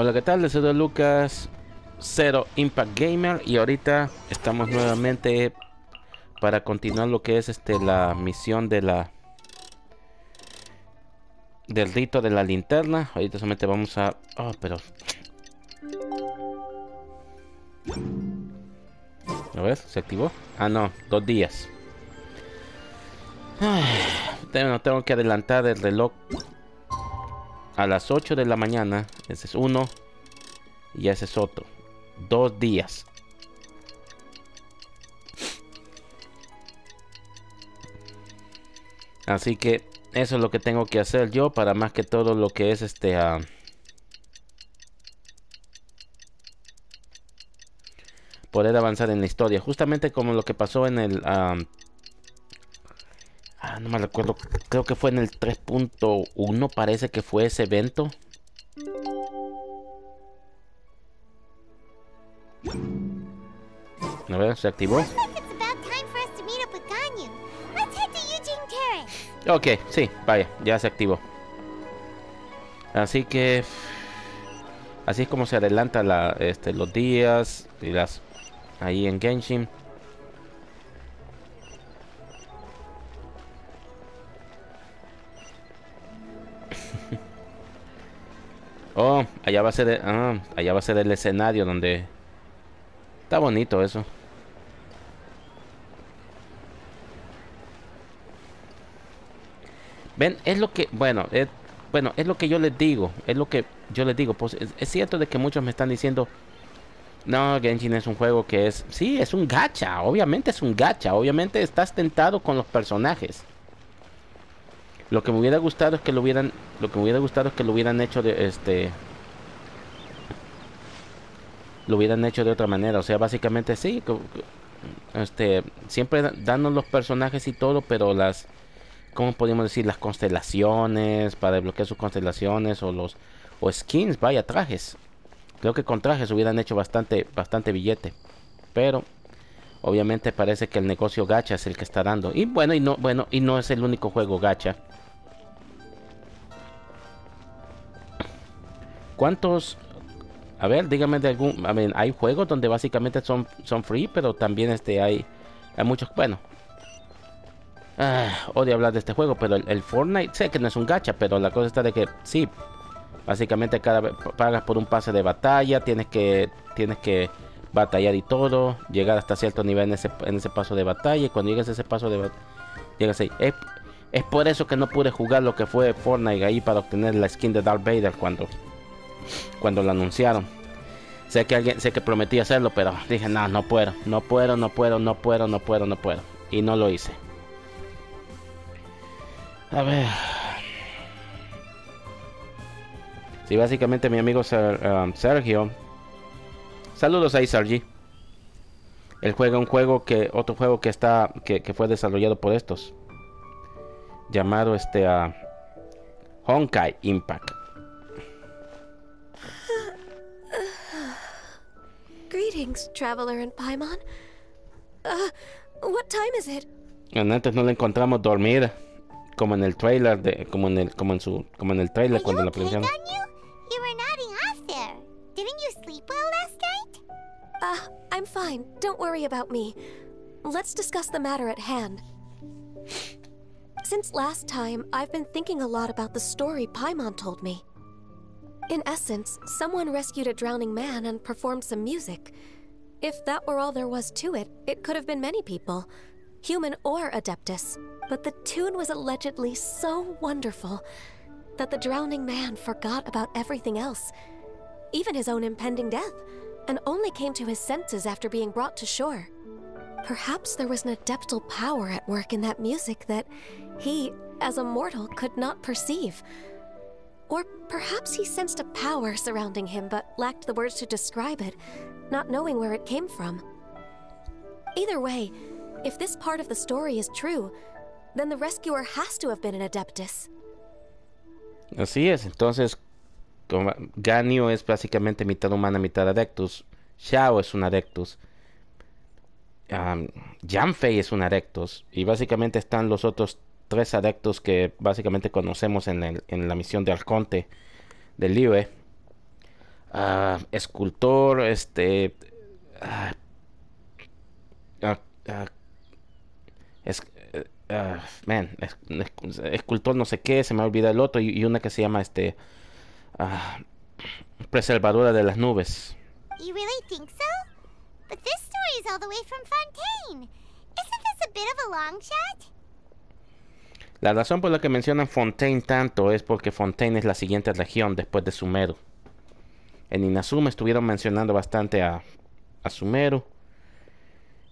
Hola, ¿qué tal? Les saludo Lucas, Zero Impact Gamer, y ahorita estamos nuevamente para continuar lo que es la misión de del rito de la linterna. Ahorita solamente vamos a... Oh, pero... A ver, ¿se activó? Ah, no, 2 días. Tengo que adelantar el reloj a las 8 de la mañana. Ese es uno y ese es otro. 2 días. Así que eso es lo que tengo que hacer yo para más que todo lo que es poder avanzar en la historia. Justamente como lo que pasó en el... no me recuerdo. Creo que fue en el 3.1. Parece que fue ese evento. A ver, se activó. Ok, sí, vaya, ya se activó. Así que... Así es como se adelanta los días y las... Ahí en Genshin. Oh, allá va a ser allá va a ser el escenario donde... Está bonito eso. Ven, es lo que... Bueno, es lo que yo les digo. Es lo que yo les digo. Pues es cierto de que muchos me están diciendo... No, Genshin es un juego que es... Sí, es un gacha. Obviamente es un gacha. Obviamente estás tentado con los personajes. Lo que me hubiera gustado es que lo hubieran... Lo que me hubiera gustado es que lo hubieran hecho de... Lo hubieran hecho de otra manera. O sea, básicamente sí. Siempre danos los personajes y todo, pero las... ¿Cómo podríamos decir? Las constelaciones, para desbloquear sus constelaciones, o los... O skins, vaya, trajes. Creo que con trajes hubieran hecho bastante billete. Pero obviamente parece que el negocio gacha es el que está dando. Y bueno, y no es el único juego gacha. ¿Cuántos? A ver, dígame de algún... A ver, hay juegos donde básicamente son free, pero también hay muchos... Bueno, odio hablar de este juego, pero el Fortnite sé que no es un gacha, pero la cosa está de que sí, básicamente cada vez pagas por un pase de batalla, tienes que batallar y todo, llegar hasta cierto nivel en ese paso de batalla, y cuando llegas a ese paso de batalla, llegas ahí. Es por eso que no pude jugar lo que fue Fortnite ahí para obtener la skin de Darth Vader cuando lo anunciaron. Sé que prometí hacerlo, pero dije, no, no puedo. Y no lo hice. A ver. Sí, básicamente mi amigo Sergio. Saludos ahí, Sergi. Él juega otro juego que fue desarrollado por estos. Llamado Honkai Impact. Greetings, traveler in Paimon. What time is it? Antes no le encontramos dormir, como en el trailer como en el trailer cuando la presentaron. You were nodding off there. Didn't you sleep well last night? I'm fine. Don't worry about me. Let's discuss the matter at hand. Since last time, I've been thinking a lot about the story Paimon told me. In essence, someone rescued a drowning man and performed some music. If that were all there was to it, it could have been many people, human or Adeptus. But the tune was allegedly so wonderful that the drowning man forgot about everything else, even his own impending death, and only came to his senses after being brought to shore. Perhaps there was an adeptal power at work in that music that he, as a mortal, could not perceive. Or perhaps he sensed a power surrounding him but lacked the words to describe it, not knowing where it came from. Either way, if this part of the story is true, then the rescuer has to have been an Adeptus. Así es, entonces Ganyu es básicamente mitad humana, mitad Adeptus. Xiao es un Adeptus. Yanfei es un Adeptus. Y básicamente están los otros 3 Adeptus que básicamente conocemos en la misión de Arconte de Liyue. escultor, ah, ah, ah, es, escultor no sé qué, se me olvida el otro, y una que se llama ah, preservadora de las nubes. You really think so? But this story is all the way from Fontaine. Isn't this a bit of a long shot? La razón por la que mencionan Fontaine tanto es porque Fontaine es la siguiente región después de Sumeru. En Inazuma estuvieron mencionando bastante a Sumeru.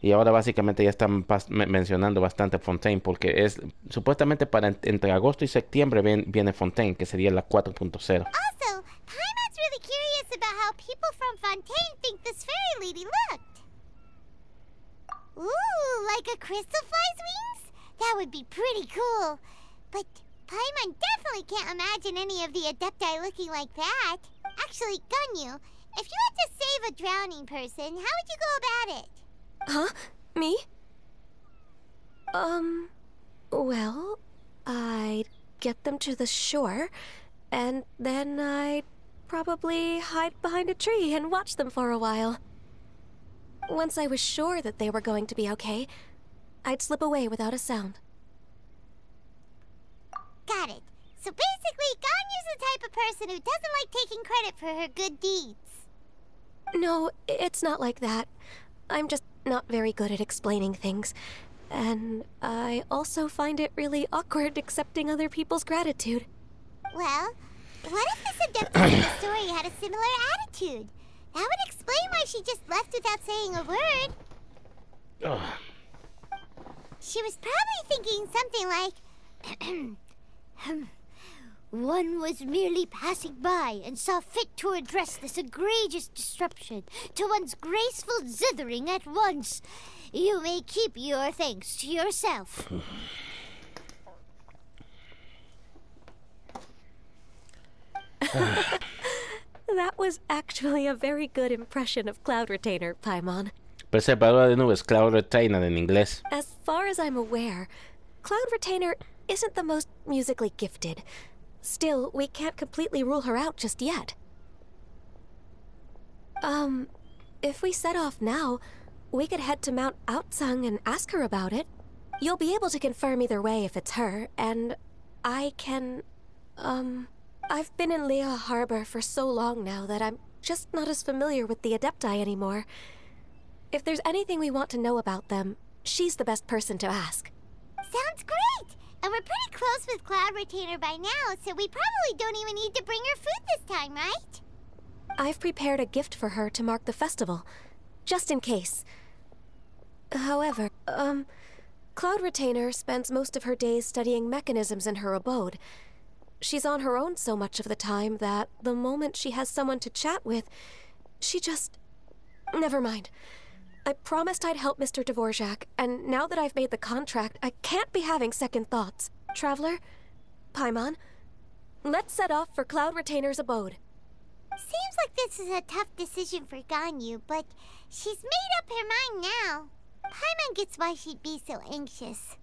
Y ahora básicamente ya están mencionando bastante Fontaine, porque es supuestamente para entre agosto y septiembre viene Fontaine, que sería la 4.0. Also, Paimon's really curious about how people from Fontaine think this fairy lady looked. Ooh, like a crystal fly's wings? That would be pretty cool. But Paimon definitely can't imagine any of the Adepti looking like that. Actually, Ganyu, if you had to save a drowning person, how would you go about it? Huh? Me? Well, I'd get them to the shore, and then I'd probably hide behind a tree and watch them for a while. Once I was sure that they were going to be okay, I'd slip away without a sound. Got it. So basically, Ganyu's the type of person who doesn't like taking credit for her good deeds. No, it's not like that. I'm just not very good at explaining things. And I also find it really awkward accepting other people's gratitude. Well, what if this Adeptus in the story had a similar attitude? That would explain why she just left without saying a word. Ugh. She was probably thinking something like, one was merely passing by and saw fit to address this egregious disruption to one's graceful zithering at once. You may keep your thanks to yourself. That was actually a very good impression of Cloud Retainer, Paimon. Preservadora de nubes, Cloud Retainer en inglés. As far as I'm aware, Cloud Retainer isn't the most musically gifted. Still, we can't completely rule her out just yet. If we set off now, we could head to Mount Outsung and ask her about it. You'll be able to confirm either way if it's her, and I can, I've been in Lea Harbor for so long now that I'm just not as familiar with the Adepti anymore. If there's anything we want to know about them, she's the best person to ask. Sounds great! And we're pretty close with Cloud Retainer by now, so we probably don't even need to bring her food this time, right? I've prepared a gift for her to mark the festival, just in case. However, Cloud Retainer spends most of her days studying mechanisms in her abode. She's on her own so much of the time that the moment she has someone to chat with, she just... Never mind. I promised I'd help Mr. Dvorak, and now that I've made the contract, I can't be having second thoughts. Traveler, Paimon, let's set off for Cloud Retainer's abode. Seems like this is a tough decision for Ganyu, but she's made up her mind now. Paimon gets why she'd be so anxious.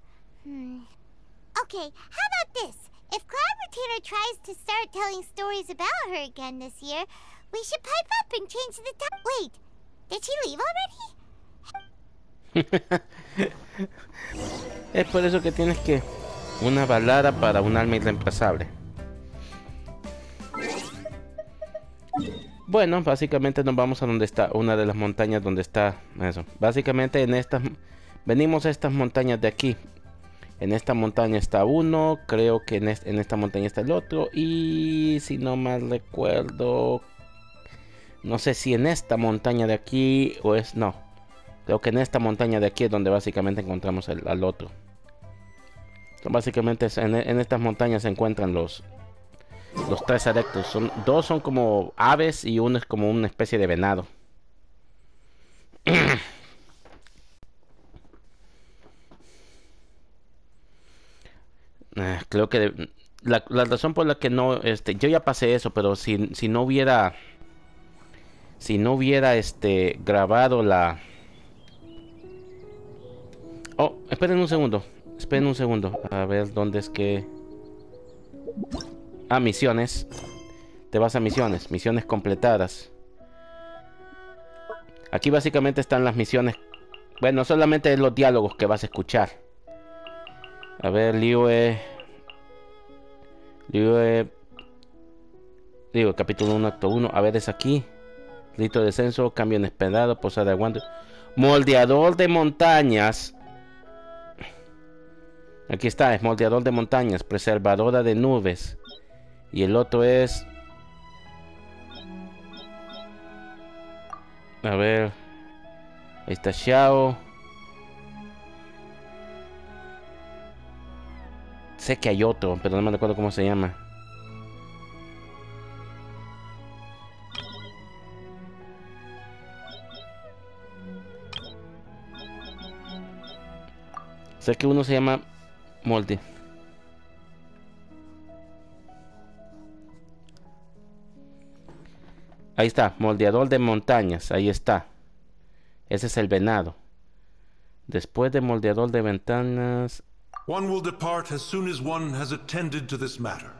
Okay, how about this? If Cloud Retainer tries to start telling stories about her again this year, we should pipe up and change the time. Wait, did she leave already? Es por eso que tienes que una balada para un alma irreemplazable. Bueno, básicamente nos vamos a donde está una de las montañas donde está eso. Básicamente en estas venimos a estas montañas de aquí. En esta montaña está uno, creo que en esta montaña está el otro, y si no mal recuerdo, no sé si en esta montaña de aquí o es no. Creo que en esta montaña de aquí es donde básicamente encontramos al otro. Básicamente en estas montañas se encuentran los tres adeptos. Dos son como aves y uno es como una especie de venado. Creo que la razón por la que no, yo ya pasé eso, pero si no hubiera grabado la... Oh, esperen un segundo. A ver, ¿dónde es que...? Ah, misiones. te vas a misiones. Misiones completadas. Aquí básicamente están las misiones. Bueno, solamente los diálogos que vas a escuchar. A ver, Liue, capítulo 1, acto 1. A ver, es aquí. Grito de descenso, cambio inesperado, posada de aguante. Moldeador de montañas. Aquí está, es moldeador de montañas, preservadora de nubes. Y el otro es... A ver... Ahí está Xiao. Sé que hay otro, pero no me recuerdo cómo se llama. Sé que uno se llama Molde. Ahí está, moldeador de montañas. Ahí está. Ese es el venado. Después de moldeador de ventanas... One will depart as soon as one has attended to this matter.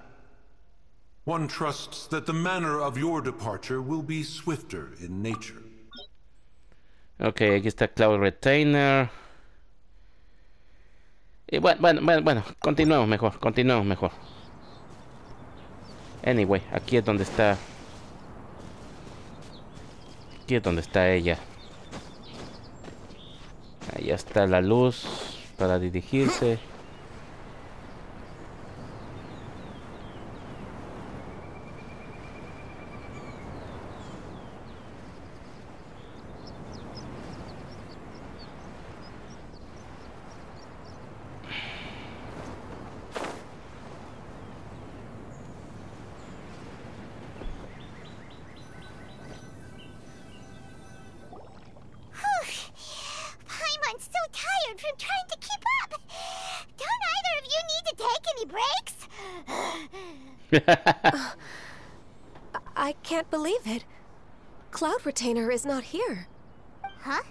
One trusts that the manner of your departure will be swifter in nature. Ok, aquí está Cloud Retainer. Y bueno, continuemos mejor. Anyway, aquí es donde está... Aquí es donde está ella. Ahí está la luz para dirigirse. I can't believe it. Cloud Retainer is not here. Huh?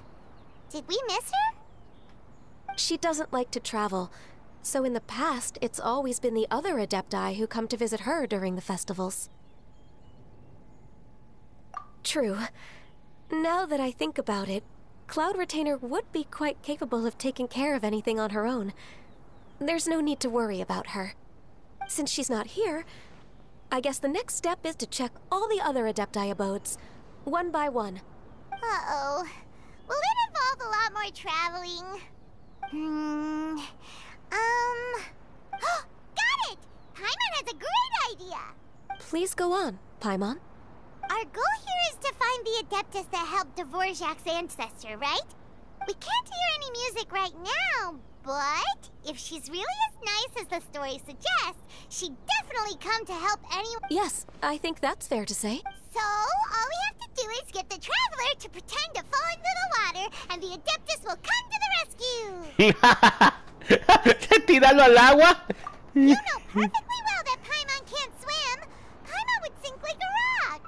Did we miss her? She doesn't like to travel, so in the past, it's always been the other Adepti who come to visit her during the festivals. True. Now that I think about it, Cloud Retainer would be quite capable of taking care of anything on her own. There's no need to worry about her. Since she's not here, I guess the next step is to check all the other Adepti abodes, one by one. Uh-oh. Will it involve a lot more traveling? Got it! Paimon has a great idea! Please go on, Paimon. Our goal here is to find the Adeptus that helped Dvorak's ancestor, right? We can't hear any music right now, but if she's really as nice as the story suggests, she'd definitely come to help anyone. Yes, I think that's fair to say. So, all we have to do is get the Traveler to pretend to fall into the water, and the Adeptus will come to the rescue! ¿Tirarlo al agua? You know perfectly well that Paimon can't swim. Paimon would sink like a rock.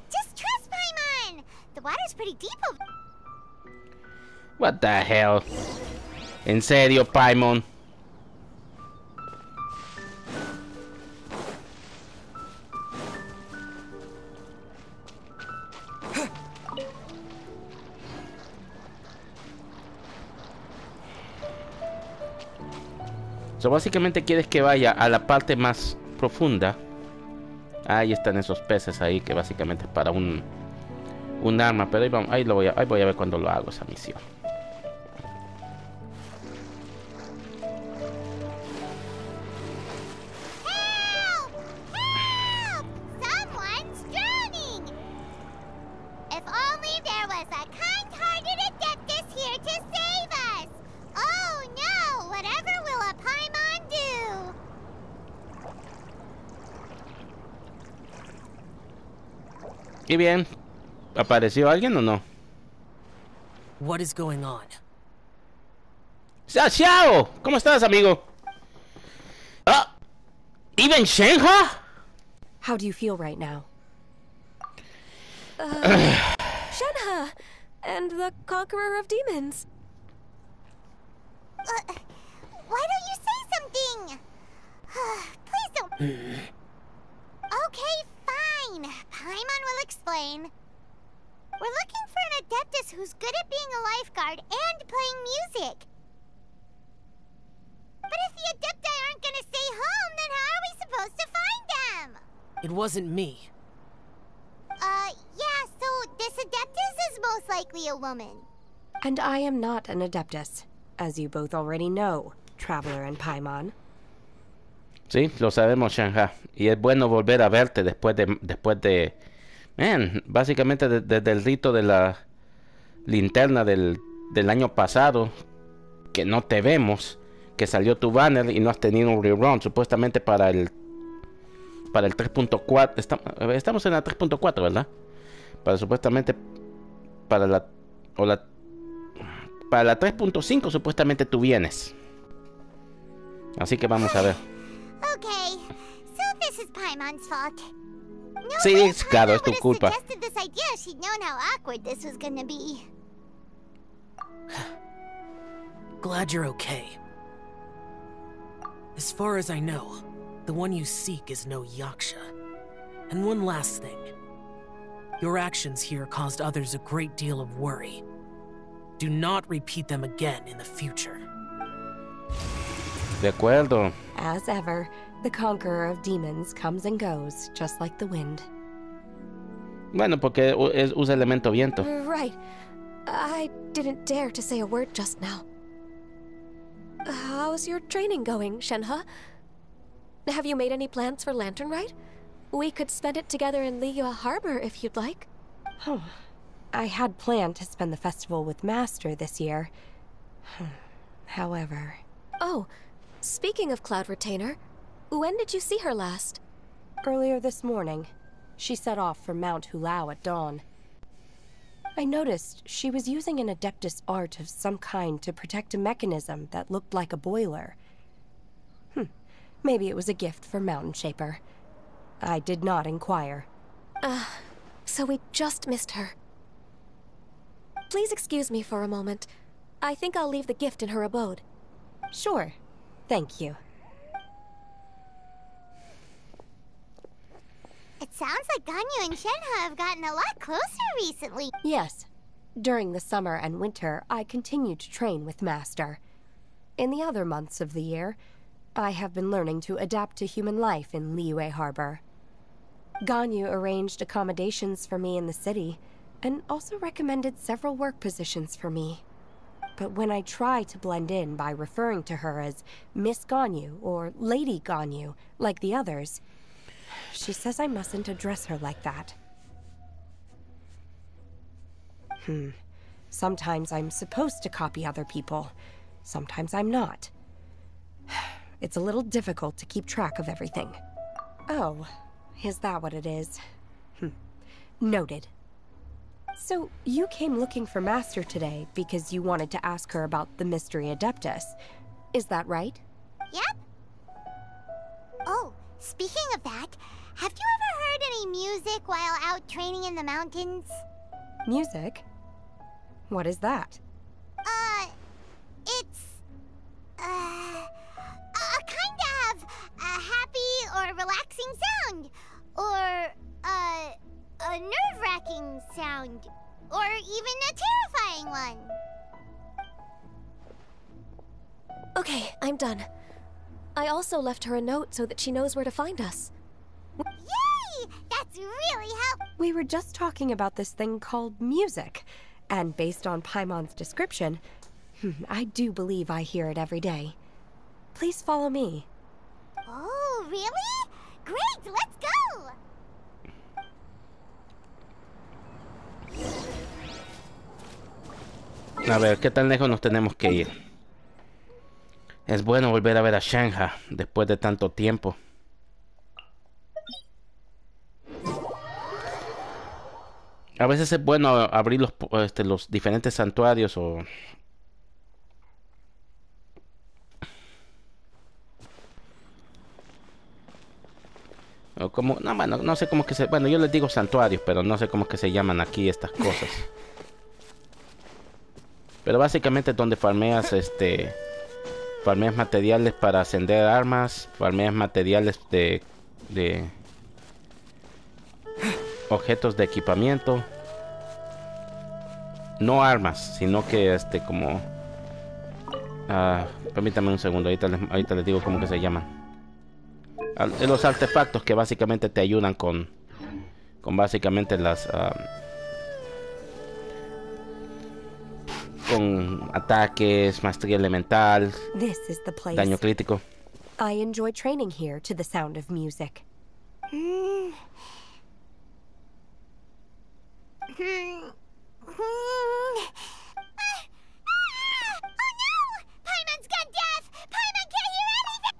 Just trust Paimon. The water's pretty deep over... What the hell? En serio, Paimon. So, básicamente quieres que vaya a la parte más profunda. Ahí están esos peces ahí que básicamente es para un arma, pero ahí voy a ver cuando lo hago esa misión. Help! Help! Someone's drowning! If only there was a kind-hearted Adeptus here to save us! Oh no! Whatever will a Paimon do? Y bien, ¿apareció alguien o no? What is going on? ¡Xiao! ¿Cómo estás, amigo? Ah, ¿Even Shenha? How do you feel right now? Shenhe! And the Conqueror of Demons. Why don't you say something? Please don't... Okay, fine. Paimon will explain. We're looking for an Adeptus who's good at being a lifeguard and playing music. But if the Adepti aren't gonna stay home, then how are we supposed to find them? It wasn't me. Yeah, so this Adeptus is most likely a woman. And I am not an Adeptus, as you both already know, Traveler and Paimon. Sí, lo sabemos, Shanha. Y es bueno volver a verte después de... Man, básicamente desde el rito de la linterna del año pasado, que no te vemos, que salió tu banner y no has tenido un rerun, supuestamente para el 3.4. Estamos en la 3.4, ¿verdad? Supuestamente para la 3.5 supuestamente tú vienes. Así que vamos a ver. Okay, so this is Paimon's fault. No Sí, way claro, Paimon es tu would've culpa. suggested this idea if she'd known how awkward this was gonna be. Glad you're okay. As far as I know, the one you seek is no Yaksha. And one last thing. Your actions here caused others a great deal of worry. Do not repeat them again in the future. De acuerdo. As ever, the conqueror of demons comes and goes, just like the wind. Bueno, porque usa elemento viento. Right. I didn't dare to say a word just now. How's your training going, Shenhe? Have you made any plans for Lantern Rite? We could spend it together in Liyue Harbor if you'd like. Oh, I had planned to spend the festival with Master this year. However... Oh, speaking of Cloud Retainer, when did you see her last? Earlier this morning, she set off for Mount Hulao at dawn. I noticed she was using an Adeptus art of some kind to protect a mechanism that looked like a boiler. Maybe it was a gift for Mountain Shaper. I did not inquire. So we just missed her. Please excuse me for a moment. I think I'll leave the gift in her abode. Sure. Thank you. It sounds like Ganyu and Shenhe have gotten a lot closer recently. Yes. During the summer and winter, I continue to train with Master. In the other months of the year, I have been learning to adapt to human life in Liyue Harbor. Ganyu arranged accommodations for me in the city, and also recommended several work positions for me. But when I try to blend in by referring to her as Miss Ganyu or Lady Ganyu, like the others, she says I mustn't address her like that. Sometimes I'm supposed to copy other people. Sometimes I'm not. It's a little difficult to keep track of everything. Oh, is that what it is? Noted. So, you came looking for Master today because you wanted to ask her about the Mystery Adeptus. Is that right? Yep. Oh, speaking of that, have you ever heard any music while out training in the mountains? Music? What is that? It's... a kind of a happy or relaxing sound. Or, a nerve-wracking sound. Or even a terrifying one. Okay, I'm done. I also left her a note so that she knows where to find us. Yay! That's really helpful. We were just talking about this thing called music. And based on Paimon's description, I do believe I hear it every day. Please follow me. Oh, really? Great, let's go! A ver, ¿qué tan lejos nos tenemos que ir? Es bueno volver a ver a Shenhe después de tanto tiempo. A veces es bueno abrir los diferentes santuarios o como, no, bueno, no sé cómo que se, bueno, yo les digo santuarios, pero no sé cómo que se llaman aquí estas cosas. Pero básicamente es donde farmeas farmeas materiales para ascender armas, farmeas materiales de objetos de equipamiento. No armas, sino que como... permítame un segundo, ahorita les digo cómo que se llaman. Los artefactos que básicamente te ayudan con básicamente las... con ataques, maestría elemental, This is the place. daño crítico. I enjoy training here to the sound of music.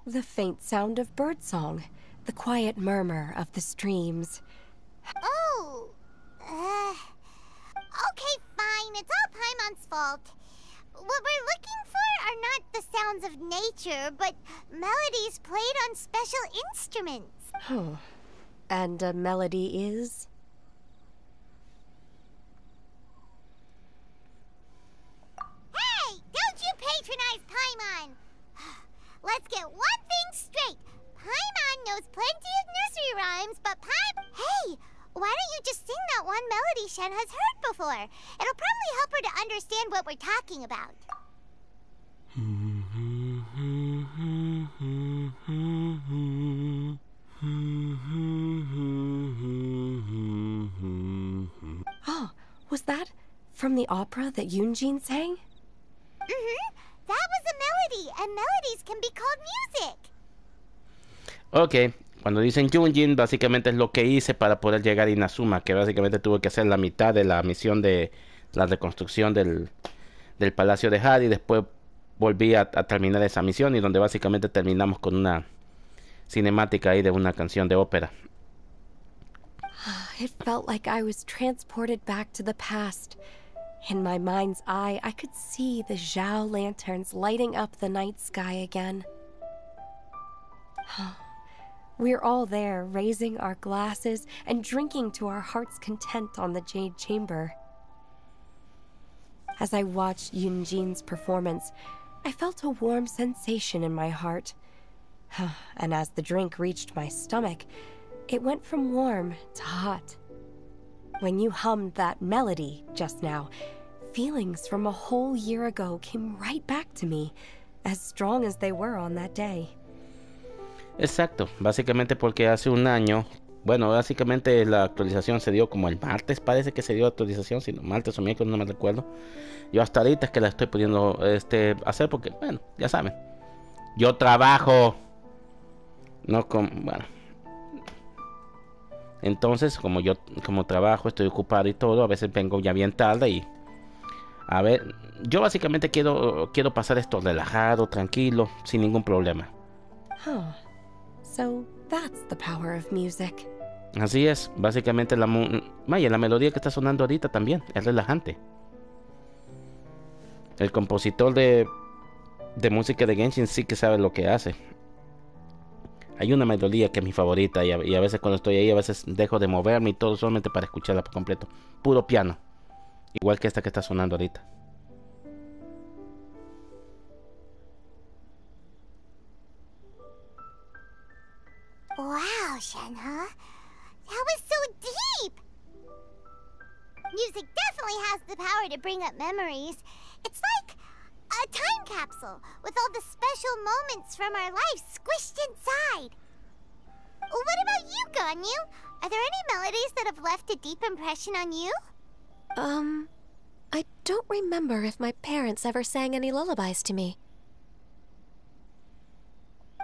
The faint sound of birdsong, the quiet murmur of the streams. Oh. Okay, fine. It's all Paimon's fault. What we're looking for are not the sounds of nature, but melodies played on special instruments. Oh. And a melody is? Hey! Don't you patronize Paimon! Let's get one thing straight. Paimon knows plenty of nursery rhymes, but Hey! Why don't you just sing that one melody Shen has heard before? It'll probably help her to understand what we're talking about. Oh, was that from the opera that Yunjin sang? That was a melody, and melodies can be called music. Ok, cuando dicen Yunjin, básicamente es lo que hice para poder llegar a Inazuma, que básicamente tuve que hacer la mitad de la misión de la reconstrucción del Palacio de Jade, y después volví a terminar esa misión, y donde básicamente terminamos con una cinemática ahí de una canción de ópera. It felt like I was transported back to the past. In my mind's eye, I could see the Zhao lanterns lighting up the night sky again. We're all there, raising our glasses and drinking to our heart's content on the Jade Chamber. As I watched Yunjin's performance, I felt a warm sensation in my heart. And as the drink reached my stomach, it went from warm to hot. When you hummed that melody just now, feelings from a whole year ago came right back to me, as strong as they were on that day. Exacto, básicamente porque hace un año, bueno, básicamente la actualización se dio como el martes, parece que se dio actualización, sino martes o miércoles, no me recuerdo. Yo hasta ahorita es que la estoy pudiendo hacer porque, bueno, ya saben, yo trabajo, no con, bueno. Entonces, como trabajo, estoy ocupado y todo, a veces vengo ya bien tarde y... A ver, yo básicamente quiero pasar esto relajado, tranquilo, sin ningún problema. Oh, so that's the power of music. Así es, básicamente la melodía que está sonando ahorita también es relajante. El compositor de música de Genshin sí que sabe lo que hace. Hay una melodía que es mi favorita y a veces cuando estoy ahí, a veces dejo de moverme y todo solamente para escucharla por completo. Puro piano. Igual que esta que está sonando ahorita. Wow, Shenhe. That was so deep! Music definitely has the power to bring up memories. It's like a time capsule with all the special moments from our lives squished inside. What about you, Ganyu? Are there any melodies that have left a deep impression on you? I don't remember if my parents ever sang any lullabies to me.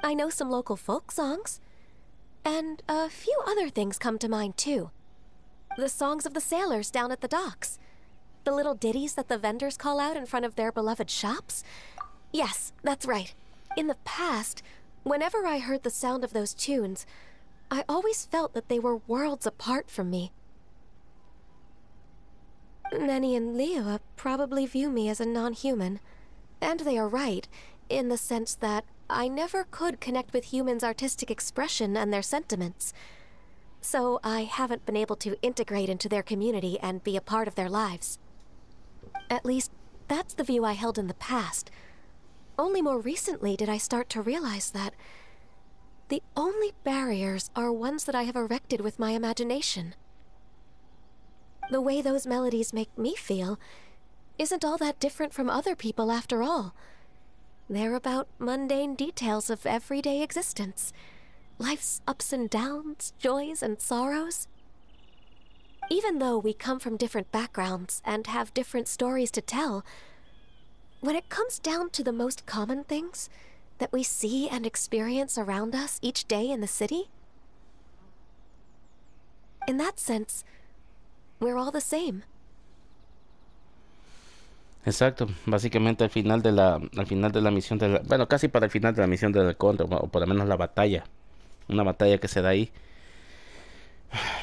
I know some local folk songs, and a few other things come to mind too. The songs of the sailors down at the docks. The little ditties that the vendors call out in front of their beloved shops. Yes, that's right. In the past, whenever I heard the sound of those tunes, I always felt that they were worlds apart from me. Nenny and Liyue probably view me as a non-human. And they are right, in the sense that I never could connect with humans' artistic expression and their sentiments. So I haven't been able to integrate into their community and be a part of their lives. At least, that's the view I held in the past. Only more recently did I start to realize that the only barriers are ones that I have erected with my imagination. The way those melodies make me feel isn't all that different from other people after all. They're about mundane details of everyday existence. Life's ups and downs, joys and sorrows. Even though we come from different backgrounds and have different stories to tell, when it comes down to the most common things that we see and experience around us each day in the city, in that sense, we're all the same. Exacto, básicamente al final de la misión bueno, casi para el final de la misión del contra, o por lo menos la batalla, una batalla que se da ahí.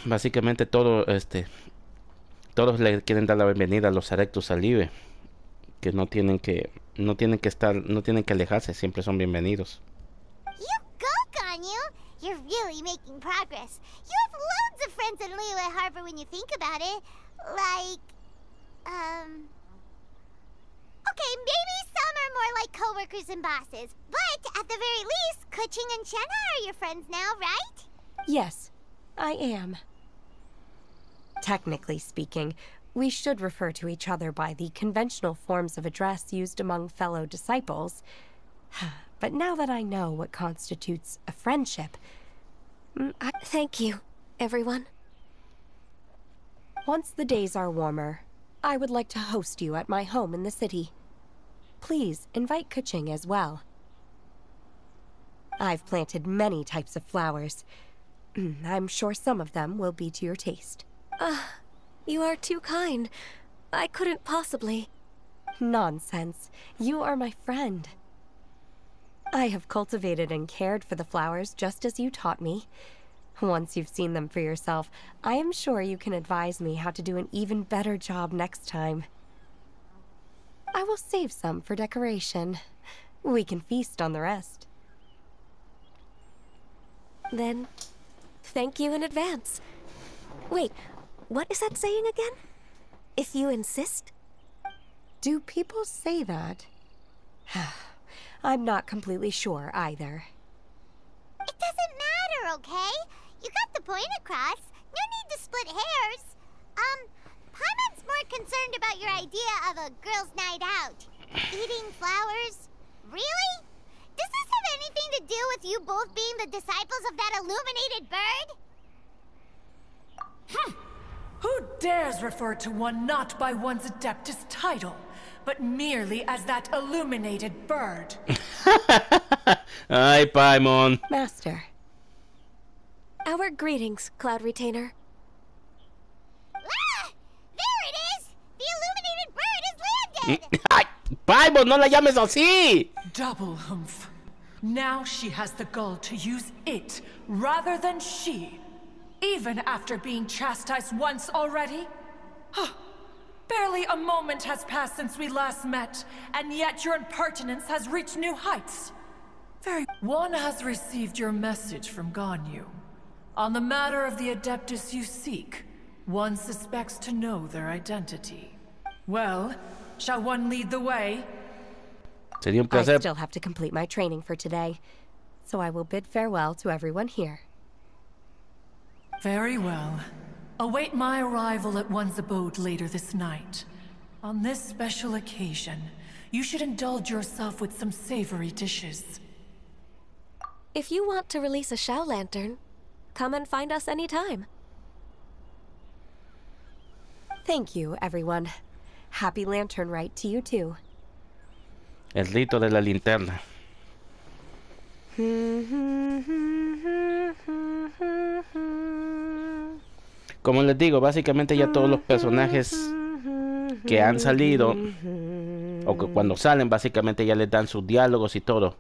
Básicamente todos le quieren dar la bienvenida a los Erectus Alive, que no tienen que alejarse, siempre son bienvenidos. You go, Ganyu! You're really making progress. You have loads of friends in Liyue Harbor when you think about it. Like, okay, maybe some are more like coworkers and bosses, but at the very least, Kuching and Shenna are your friends now, right? Yes, I am. Technically speaking, we should refer to each other by the conventional forms of address used among fellow disciples. But now that I know what constitutes a friendship, Thank you, everyone. Once the days are warmer, I would like to host you at my home in the city. Please invite Kuching as well. I've planted many types of flowers. I'm sure some of them will be to your taste. You are too kind. I couldn't possibly. Nonsense. You are my friend. I have cultivated and cared for the flowers just as you taught me. Once you've seen them for yourself, I am sure you can advise me how to do an even better job next time. I will save some for decoration. We can feast on the rest. Then, thank you in advance. Wait, what is that saying again? If you insist? Do people say that? I'm not completely sure either. It doesn't matter, okay? You got the point across. No need to split hairs. Paimon's more concerned about your idea of a girls' night out. Eating flowers? Really? Does this have anything to do with you both being the disciples of that illuminated bird? Who dares refer to one not by one's Adeptus title, but merely as that illuminated bird? Ay, Paimon. Master. Our greetings, Cloud Retainer. Ah! There it is! The illuminated bird has landed! Ay, Paimon, no la llames así. Double humph. Now she has the gall to use it rather than she. Even after being chastised once already? Barely a moment has passed since we last met, and yet your impertinence has reached new heights. One has received your message from Ganyu. On the matter of the Adeptus you seek, one suspects to know their identity. Well, shall one lead the way? Sería un I placer. still have to complete my training for today, so I will bid farewell to everyone here. Very well. Await my arrival at one's abode later this night. On this special occasion, you should indulge yourself with some savory dishes. If you want to release a Shao Lantern, come and find us anytime. Thank you, everyone. Happy Lantern Rite to you too. El rito de la linterna. Como les digo, básicamente ya todos los personajes que han salido, o que cuando salen, básicamente ya les dan sus diálogos y todo.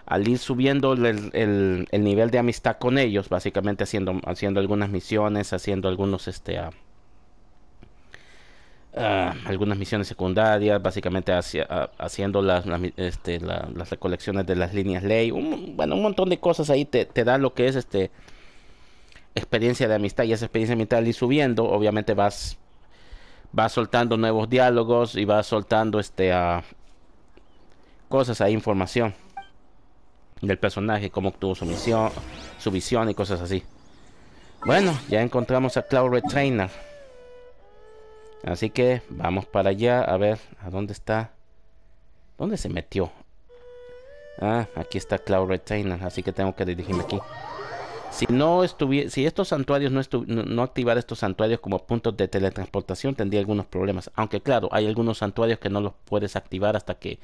Al ir subiendo el nivel de amistad con ellos, básicamente haciendo algunas misiones, haciendo algunos algunas misiones secundarias, básicamente haciendo las recolecciones de las líneas ley, un montón de cosas ahí te da lo que es experiencia de amistad, y esa experiencia de amistad al ir subiendo, obviamente vas soltando nuevos diálogos y vas soltando cosas, hay información del personaje, cómo obtuvo su visión y cosas así. Bueno, ya encontramos a Cloud Retrainer. Así que vamos para allá a ver a dónde está. ¿Dónde se metió? Ah, aquí está Cloud Retrainer, así que tengo que dirigirme aquí. Si estos santuarios no activar estos santuarios como puntos de teletransportación, tendría algunos problemas. Aunque claro, hay algunos santuarios que no los puedes activar hasta que...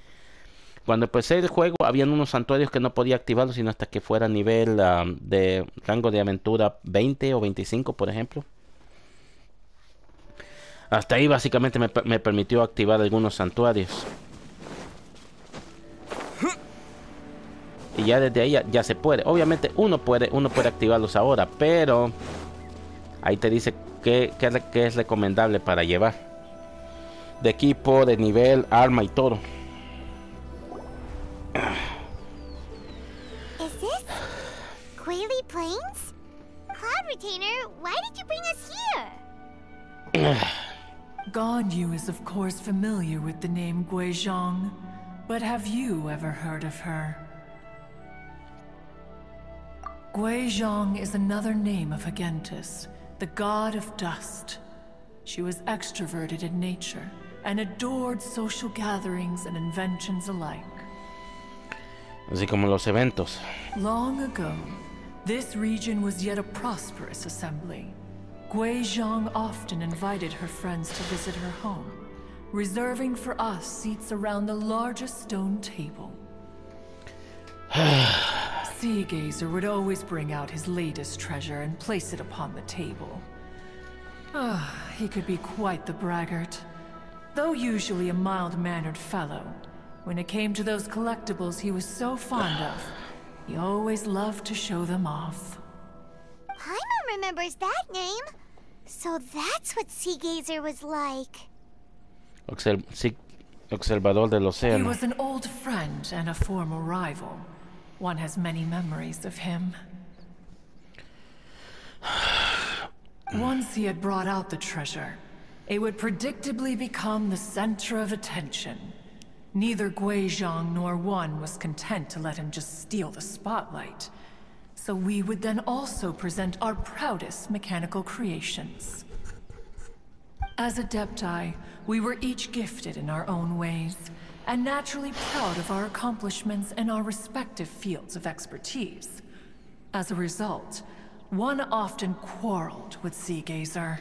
Cuando empecé el juego, habían unos santuarios que no podía activarlos sino hasta que fuera nivel de rango de aventura 20 o 25, por ejemplo. Hasta ahí básicamente me permitió activar algunos santuarios. Y ya desde ahí ya se puede. Obviamente uno puede activarlos ahora, pero ahí te dice qué es recomendable para llevar. De equipo, de nivel, arma y todo. Is this Quaily Plains? Cloud Retainer, why did you bring us here? Ganyu is of course familiar with the name Guizhong, but have you ever heard of her? Guizhong is another name of Agentis, the god of dust. She was extroverted in nature and adored social gatherings and inventions alike. Así como los eventos. Long ago, this region was yet a prosperous assembly. Guizhong often invited her friends to visit her home, reserving for us seats around the largest stone table. Sea Gazer would always bring out his latest treasure and place it upon the table. He could be quite the braggart. Though usually a mild-mannered fellow, when it came to those collectibles he was so fond of, he always loved to show them off. Paimon remembers that name. So that's what Sea Gazer was like. Observador del He océano. was an old friend and a former rival. One has many memories of him. Once he had brought out the treasure, it would predictably become the center of attention. Neither Guizhong nor one was content to let him just steal the spotlight. So we would then also present our proudest mechanical creations. As Adepti, we were each gifted in our own ways, and naturally proud of our accomplishments in our respective fields of expertise. As a result, one often quarreled with Sea Gazer.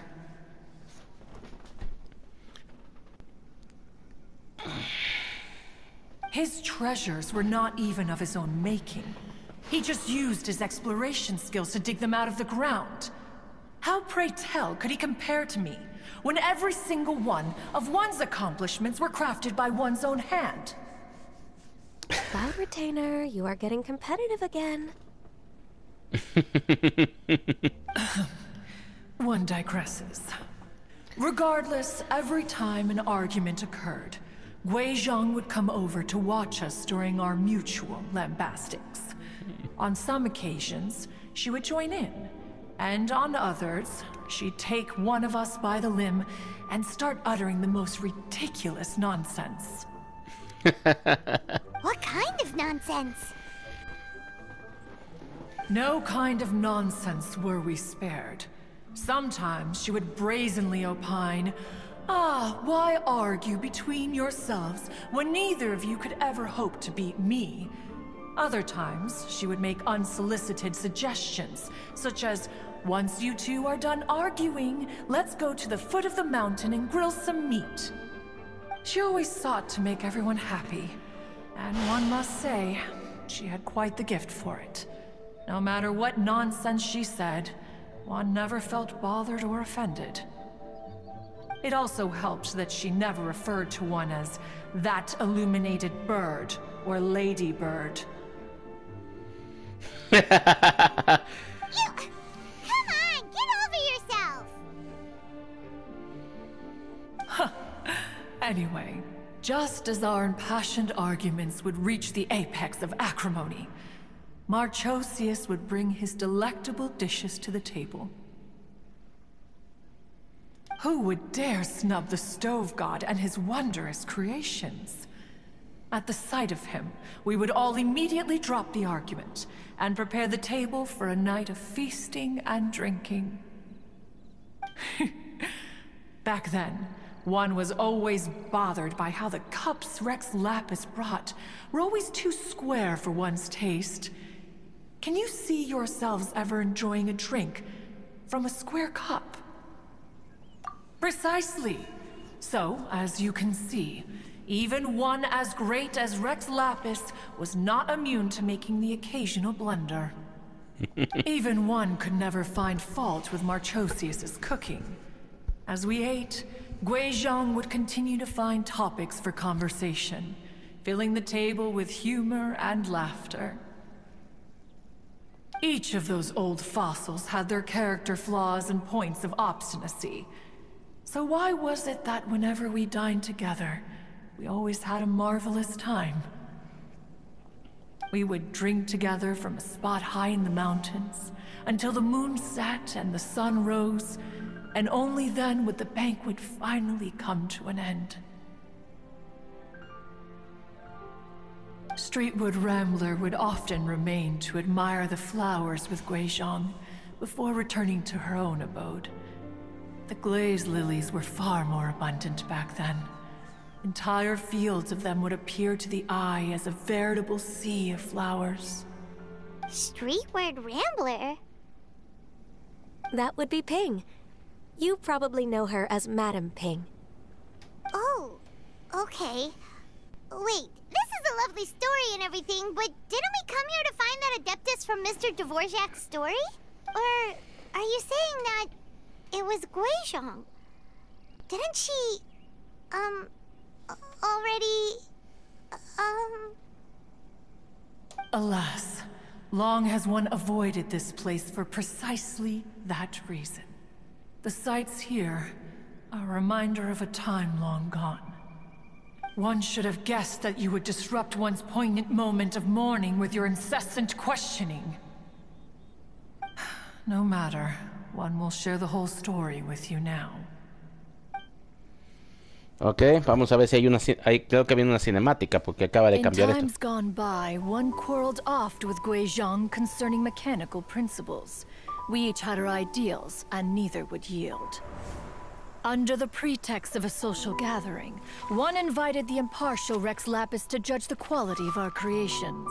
His treasures were not even of his own making. He just used his exploration skills to dig them out of the ground. How, pray tell, could he compare to me, when every single one of one's accomplishments were crafted by one's own hand? Cloud Retainer, you are getting competitive again. One digresses. Regardless, every time an argument occurred, Guizhong would come over to watch us during our mutual lambastics. On some occasions, she would join in, and on others, she'd take one of us by the limb and start uttering the most ridiculous nonsense. What kind of nonsense? No kind of nonsense were we spared. Sometimes she would brazenly opine, why argue between yourselves when neither of you could ever hope to beat me? Other times, she would make unsolicited suggestions, such as, once you two are done arguing, let's go to the foot of the mountain and grill some meat. She always sought to make everyone happy, and one must say, she had quite the gift for it. No matter what nonsense she said, one never felt bothered or offended. It also helped that she never referred to one as that illuminated bird or lady bird. You... Come on, get over yourself! Anyway, just as our impassioned arguments would reach the apex of acrimony, Marchosius would bring his delectable dishes to the table. Who would dare snub the stove god and his wondrous creations? At the sight of him, we would all immediately drop the argument and prepare the table for a night of feasting and drinking. Back then, one was always bothered by how the cups Rex Lapis brought were always too square for one's taste. Can you see yourselves ever enjoying a drink from a square cup? Precisely. So, as you can see, even one as great as Rex Lapis was not immune to making the occasional blunder. Even one could never find fault with Marchosius's cooking. As we ate, Guizhong would continue to find topics for conversation, filling the table with humor and laughter. Each of those old fossils had their character flaws and points of obstinacy. So why was it that whenever we dined together, we always had a marvelous time? We would drink together from a spot high in the mountains until the moon set and the sun rose, and only then would the banquet finally come to an end. Streetwood Rambler would often remain to admire the flowers with Guizhong before returning to her own abode. The glaze lilies were far more abundant back then. Entire fields of them would appear to the eye as a veritable sea of flowers. Streetward Rambler? That would be Ping. You probably know her as Madam Ping. Oh, okay. Wait, this is a lovely story and everything, but didn't we come here to find that Adeptus from Mr. Dvorak's story? Or are you saying that it was Guizhong? Didn't she, already, Alas, long has one avoided this place for precisely that reason. The sights here are a reminder of a time long gone. One should have guessed that you would disrupt one's poignant moment of mourning with your incessant questioning. No matter, one will share the whole story with you now. Ok, vamos a ver si hay una... creo que viene una cinemática porque acaba de cambiar esto. In times gone by, one quarreled oft with Guizhong concerning mechanical principles. We each had our ideals, and neither would yield. Under the pretext of a social gathering, one invited the impartial Rex Lapis to judge the quality of our creations.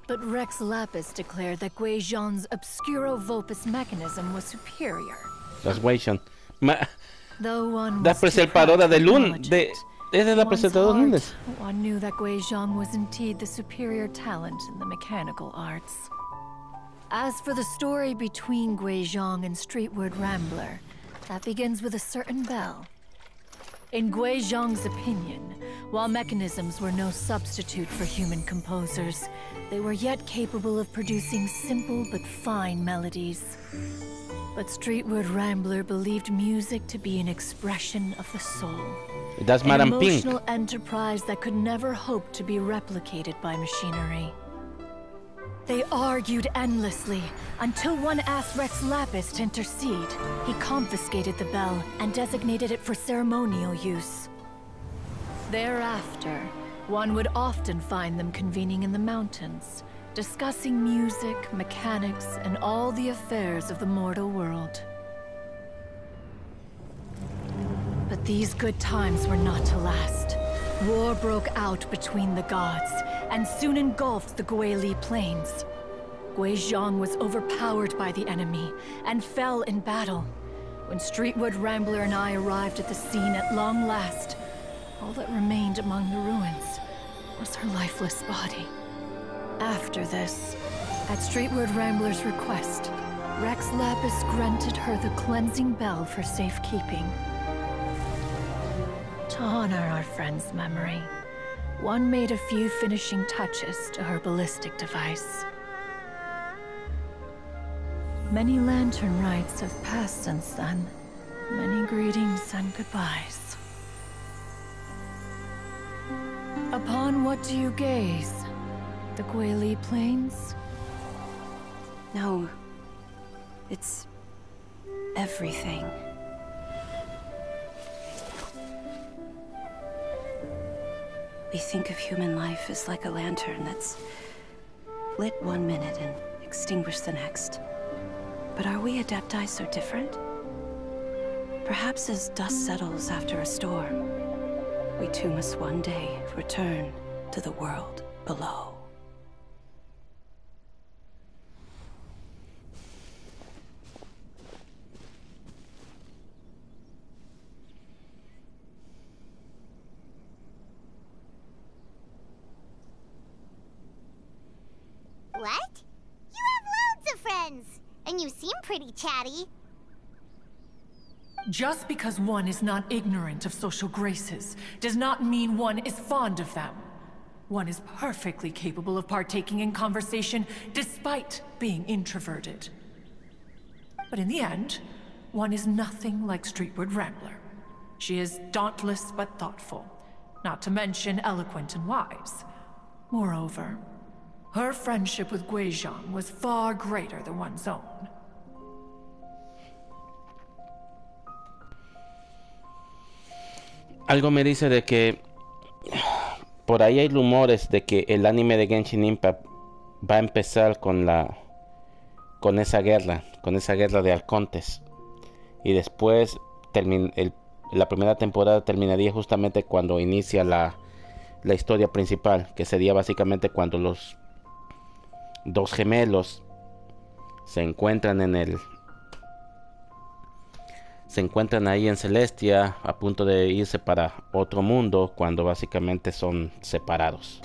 But Rex Lapis declared that Guizhong's Obscuro Vulpus mechanism was superior. That's Guizhong. Though one La was too proud presentadora to de Lun... acknowledge de... it, Es de la one's presentadora de heart, lunes. one knew that Guizhong was indeed the superior talent in the mechanical arts. As for the story between Guizhong and Streetward Rambler, that begins with a certain bell. In Guizhong's opinion, while mechanisms were no substitute for human composers, they were yet capable of producing simple but fine melodies. But Streetward Rambler believed music to be an expression of the soul. That's An Madam Pink. emotional enterprise that could never hope to be replicated by machinery. They argued endlessly, until one asked Rex Lapis to intercede. He confiscated the bell and designated it for ceremonial use. Thereafter, one would often find them convening in the mountains, discussing music, mechanics, and all the affairs of the mortal world. But these good times were not to last. War broke out between the gods, and soon engulfed the Guili plains. Guizhong was overpowered by the enemy, and fell in battle. When Streetwood Rambler and I arrived at the scene at long last, all that remained among the ruins was her lifeless body. After this, at Streetwood Rambler's request, Rex Lapis granted her the cleansing bell for safekeeping. To honor our friend's memory, one made a few finishing touches to her ballistic device. Many lantern rites have passed since then. Many greetings and goodbyes. Upon what do you gaze? The Guili Plains? No. It's everything. We think of human life as like a lantern that's lit one minute and extinguished the next. But are we Adepti so different? Perhaps as dust settles after a storm, we too must one day return to the world below. What? You have loads of friends, and you seem pretty chatty. Just because one is not ignorant of social graces does not mean one is fond of them. One is perfectly capable of partaking in conversation despite being introverted. But in the end, one is nothing like Streetward Rambler. She is dauntless but thoughtful, not to mention eloquent and wise. Moreover, her friendship with Guizhong was far greater than one's own. Algo me dice de que por ahí hay rumores de que el anime de Genshin Impact va a empezar con esa guerra de arcontes, y después la primera temporada terminaría justamente cuando inicia la historia principal, que sería básicamente cuando los dos gemelos se encuentran ahí en Celestia, a punto de irse para otro mundo, cuando básicamente son separados.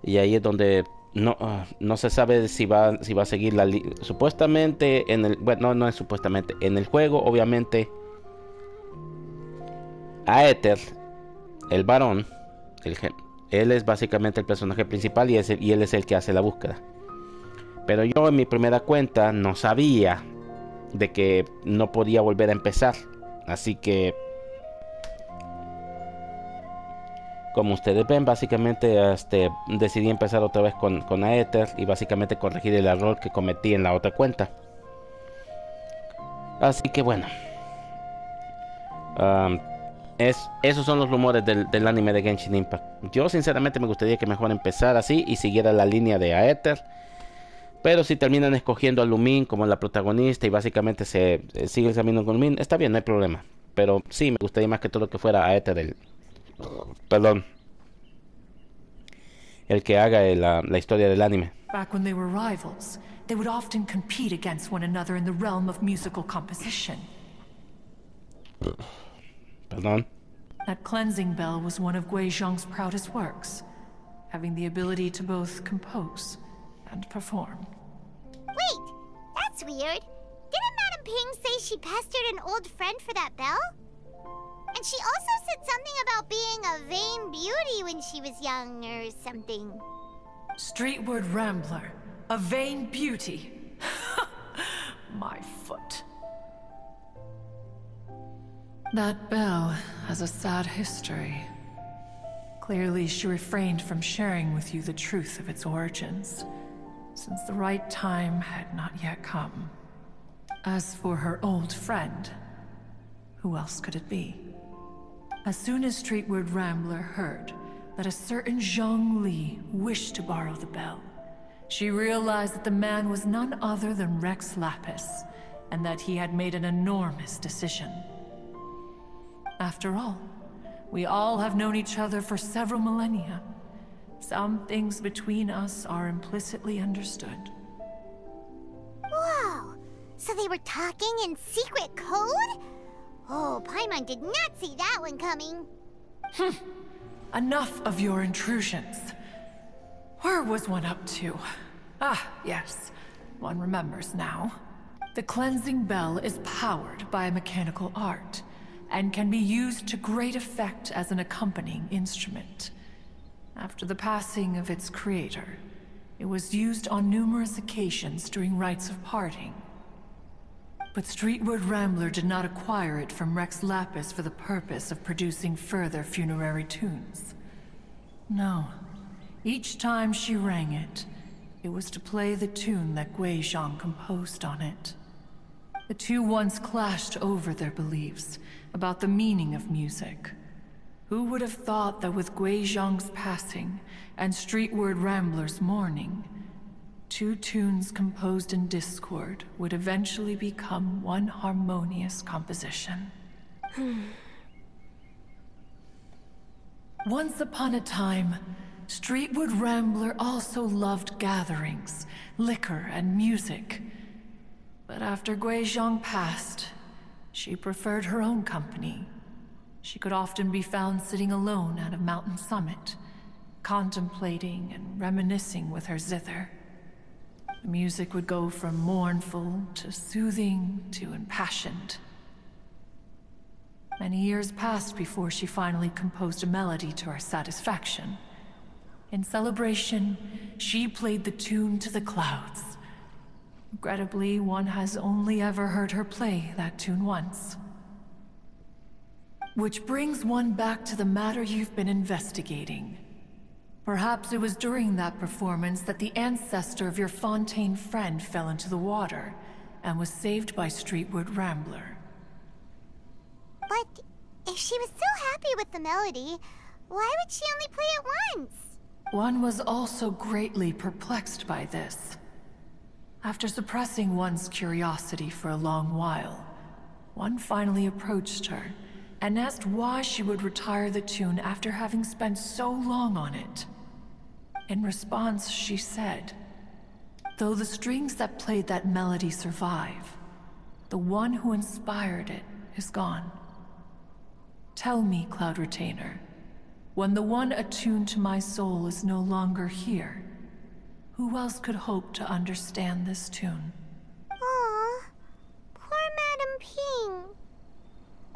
Y ahí es donde no se sabe si va a seguir supuestamente no es supuestamente en el juego. Obviamente Aether, el varón, él es básicamente el personaje principal, y él es el que hace la búsqueda. Pero yo en mi primera cuenta no sabía de que no podía volver a empezar, así que como ustedes ven, básicamente decidí empezar otra vez con Aether, y básicamente corregir el error que cometí en la otra cuenta. Así que bueno, esos son los rumores del anime de Genshin Impact. Yo sinceramente me gustaría que mejor empezara así y siguiera la línea de Aether. Pero si terminan escogiendo a Lumin como la protagonista y básicamente se sigue el camino con Lumin, está bien, no hay problema. Pero sí, me gustaría más que todo que fuera Aether el que haga la historia del anime. Back when they were rivals, they would often compete against one another in the realm of musical composition. Perdón. That cleansing bell was one of Guizhong's proudest works, having the ability to both compose and perform. Wait, that's weird. Didn't Madame Ping say she pestered an old friend for that bell? And she also said something about being a vain beauty when she was young or something. Streetward Rambler, a vain beauty. My foot. That bell has a sad history. Clearly, she refrained from sharing with you the truth of its origins, since the right time had not yet come. As for her old friend, who else could it be? As soon as Streetward Rambler heard that a certain Zhang Li wished to borrow the bell, she realized that the man was none other than Rex Lapis, and that he had made an enormous decision. After all, we all have known each other for several millennia. Some things between us are implicitly understood. Whoa! So they were talking in secret code? Oh, Paimon did not see that one coming. Enough of your intrusions. Where was one up to? Ah, yes. One remembers now. The cleansing bell is powered by a mechanical art, and can be used to great effect as an accompanying instrument. After the passing of its creator, it was used on numerous occasions during rites of parting. But Streetward Rambler did not acquire it from Rex Lapis for the purpose of producing further funerary tunes. No. Each time she rang it, it was to play the tune that Guizhong composed on it. The two once clashed over their beliefs about the meaning of music. Who would have thought that with Gui Zhang's passing and Streetward Rambler's mourning, two tunes composed in discord would eventually become one harmonious composition? Once upon a time, Streetwood Rambler also loved gatherings, liquor, and music. But after Gui Zhang passed, she preferred her own company. She could often be found sitting alone at a mountain summit, contemplating and reminiscing with her zither. The music would go from mournful to soothing to impassioned. Many years passed before she finally composed a melody to her satisfaction. In celebration, she played the tune to the clouds. Regrettably, one has only ever heard her play that tune once. Which brings one back to the matter you've been investigating. Perhaps it was during that performance that the ancestor of your Fontaine friend fell into the water and was saved by Streetwood Rambler. But if she was so happy with the melody, why would she only play it once? One was also greatly perplexed by this. After suppressing one's curiosity for a long while, one finally approached her and asked why she would retire the tune after having spent so long on it. In response, she said, "Though the strings that played that melody survive, the one who inspired it is gone. Tell me, Cloud Retainer, when the one attuned to my soul is no longer here, who else could hope to understand this tune?" Aw, poor Madame Ping.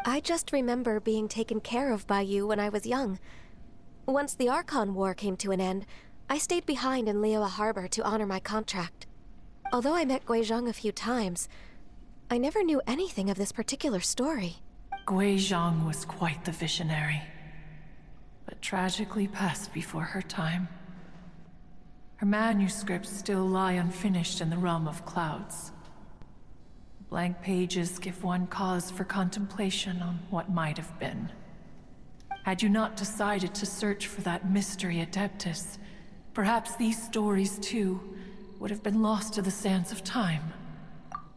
I just remember being taken care of by you when I was young. Once the Archon War came to an end, I stayed behind in Liyue Harbor to honor my contract. Although I met Gui Zhang a few times, I never knew anything of this particular story. Gui Zhang was quite the visionary, but tragically passed before her time. Her manuscripts still lie unfinished in the realm of clouds. Blank pages give one cause for contemplation on what might have been. Had you not decided to search for that mystery Adeptus, perhaps these stories too would have been lost to the sands of time.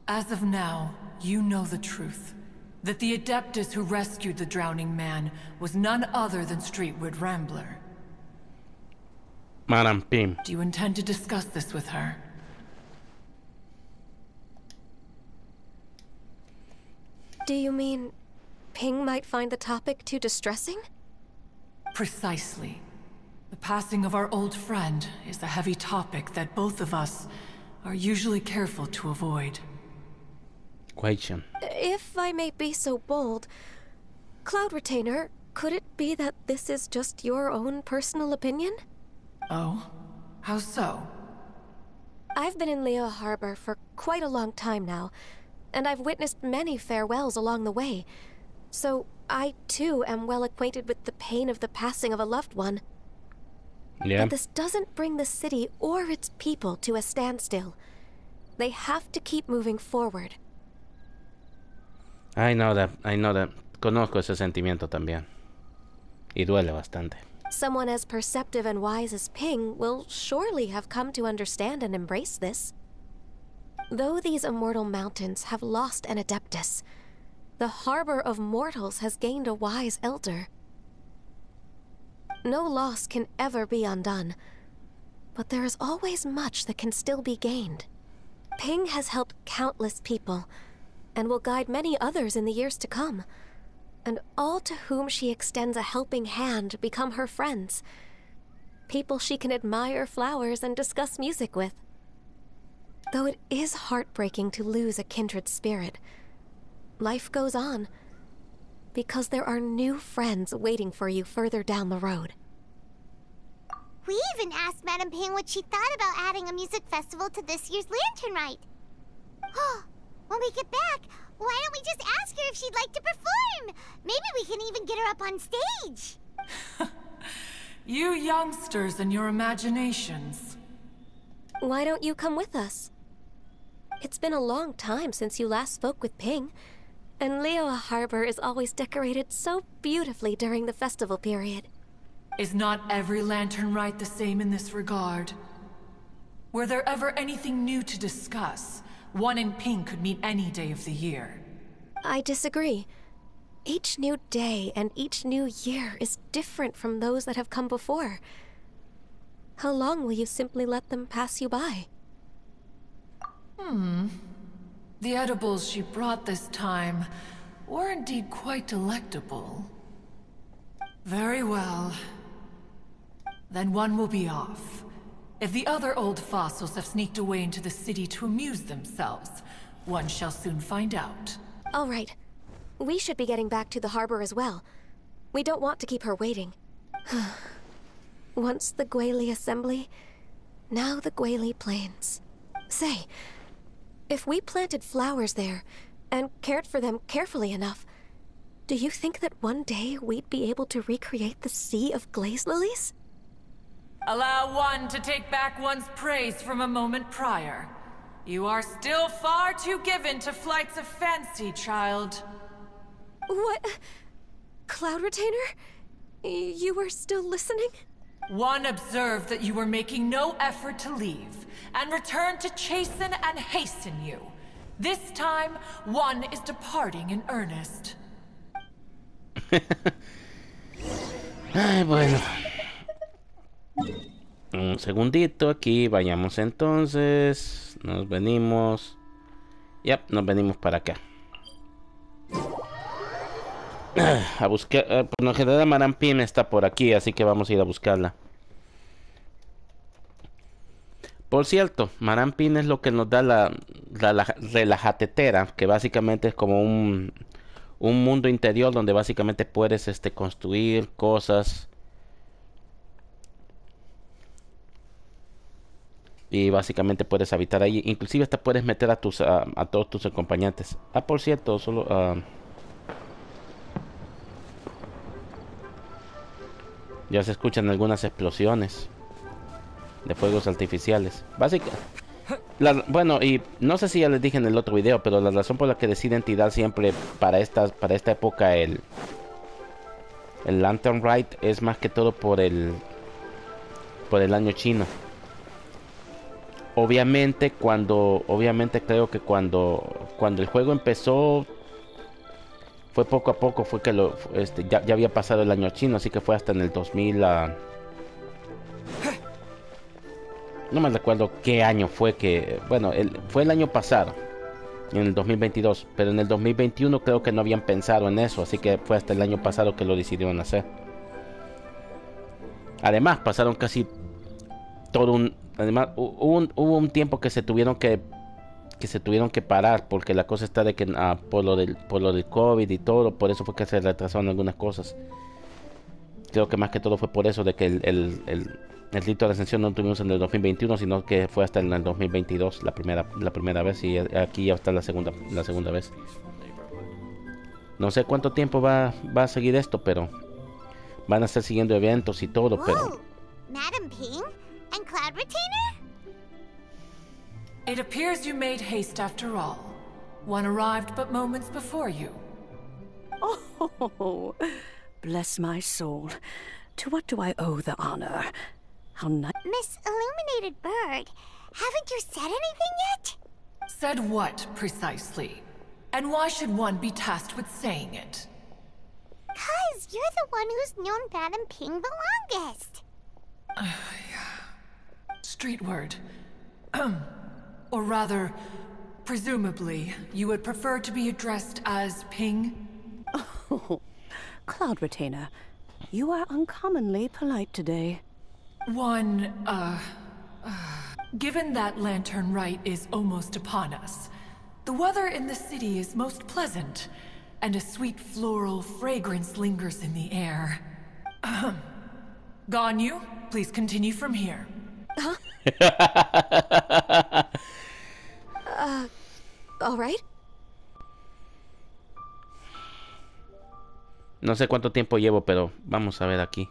As of now, you know the truth. That the Adeptus who rescued the drowning man was none other than Streetwood Rambler. Madam Pim. Do you intend to discuss this with her? Do you mean Ping might find the topic too distressing? Precisely. The passing of our old friend is a heavy topic that both of us are usually careful to avoid. Question. If I may be so bold, Cloud Retainer, could it be that this is just your own personal opinion? Oh? How so? I've been in Liyue Harbor for quite a long time now, and I've witnessed many farewells along the way, so I too am well acquainted with the pain of the passing of a loved one. Yeah. But this doesn't bring the city or its people to a standstill. They have to keep moving forward. I know that. Conozco ese sentimiento también. Y duele bastante. Someone as perceptive and wise as Ping will surely have come to understand and embrace this. Though these immortal mountains have lost an Adeptus, the harbor of mortals has gained a wise elder. No loss can ever be undone, but there is always much that can still be gained. Ping has helped countless people, and will guide many others in the years to come. And all to whom she extends a helping hand become her friends. People she can admire flowers and discuss music with. Though it is heartbreaking to lose a kindred spirit, life goes on, because there are new friends waiting for you further down the road. We even asked Madame Ping what she thought about adding a music festival to this year's Lantern Rite. When we get back, why don't we just ask her if she'd like to perform? Maybe we can even get her up on stage. You youngsters and your imaginations. Why don't you come with us? It's been a long time since you last spoke with Ping, And Liyue Harbor is always decorated so beautifully during the festival period. Is not every lantern rite the same in this regard? Were there ever anything new to discuss? One in pink could mean any day of the year. I disagree. Each new day and each new year is different from those that have come before. How long will you simply let them pass you by? The edibles she brought this time were indeed quite delectable. Very well. Then one will be off. If the other old fossils have sneaked away into the city to amuse themselves, one shall soon find out. All right. We should be getting back to the harbor as well. We don't want to keep her waiting. Once the Guili Assembly, now the Guili Plains. Say, if we planted flowers there and cared for them carefully enough, do you think that one day we'd be able to recreate the Sea of Glaze Lilies? Allow one to take back one's praise from a moment prior. You are still far too given to flights of fancy, child. What? Cloud Retainer? You were still listening? One observed that you were making no effort to leave, and returned to chasten and hasten you. This time, one is departing in earnest. Ay, bueno. Un segundito aquí, vayamos entonces. Nos venimos. Yep, nos venimos para acá. A buscar. Por lo general, Marampin está por aquí, así que vamos a ir a buscarla. Por cierto, Marampin es lo que nos da la relajatetera, que básicamente es como un mundo interior donde básicamente puedes construir cosas. Y básicamente puedes habitar ahí. Inclusive hasta puedes meter a todos tus acompañantes. Ah, por cierto, solo... ya se escuchan algunas explosiones de fuegos artificiales. Bueno, y no sé si ya les dije en el otro video, pero la razón por la que deciden tirar siempre para esta época el Lantern Rite es más que todo por el año chino. Obviamente creo que cuando el juego empezó fue poco a poco, fue que ya había pasado el año chino, así que fue hasta en el 2000. No me recuerdo qué año fue que... Bueno, fue el año pasado, en el 2022, pero en el 2021 creo que no habían pensado en eso, así que fue hasta el año pasado que lo decidieron hacer. Además, pasaron casi todo un... Además, hubo un tiempo que se tuvieron que parar, porque la cosa está de que por lo del COVID y todo, por eso fue que se retrasaron algunas cosas. Creo que más que todo fue por eso de que el rito de ascensión no lo tuvimos en el 2021, sino que fue hasta en el 2022 la primera vez, y aquí ya está la segunda vez. No sé cuánto tiempo va a seguir esto, pero van a estar siguiendo eventos y todo. Whoa. Pero Madam Ping and Cloud Retainer? It appears you made haste after all. One arrived but moments before you. Oh, bless my soul. To what do I owe the honor? How nice. Miss Illuminated Bird, haven't you said anything yet? Said what, precisely? And why should one be tasked with saying it? 'Cause you're the one who's known Madam Ping the longest. Street word. Or rather, presumably, you would prefer to be addressed as Ping? Oh, Cloud Retainer, you are uncommonly polite today. Given that Lantern Rite is almost upon us, the weather in the city is most pleasant, and a sweet floral fragrance lingers in the air. Ganyu, please continue from here. Huh? All right. no sé cuánto tiempo llevo, pero vamos a ver aquí.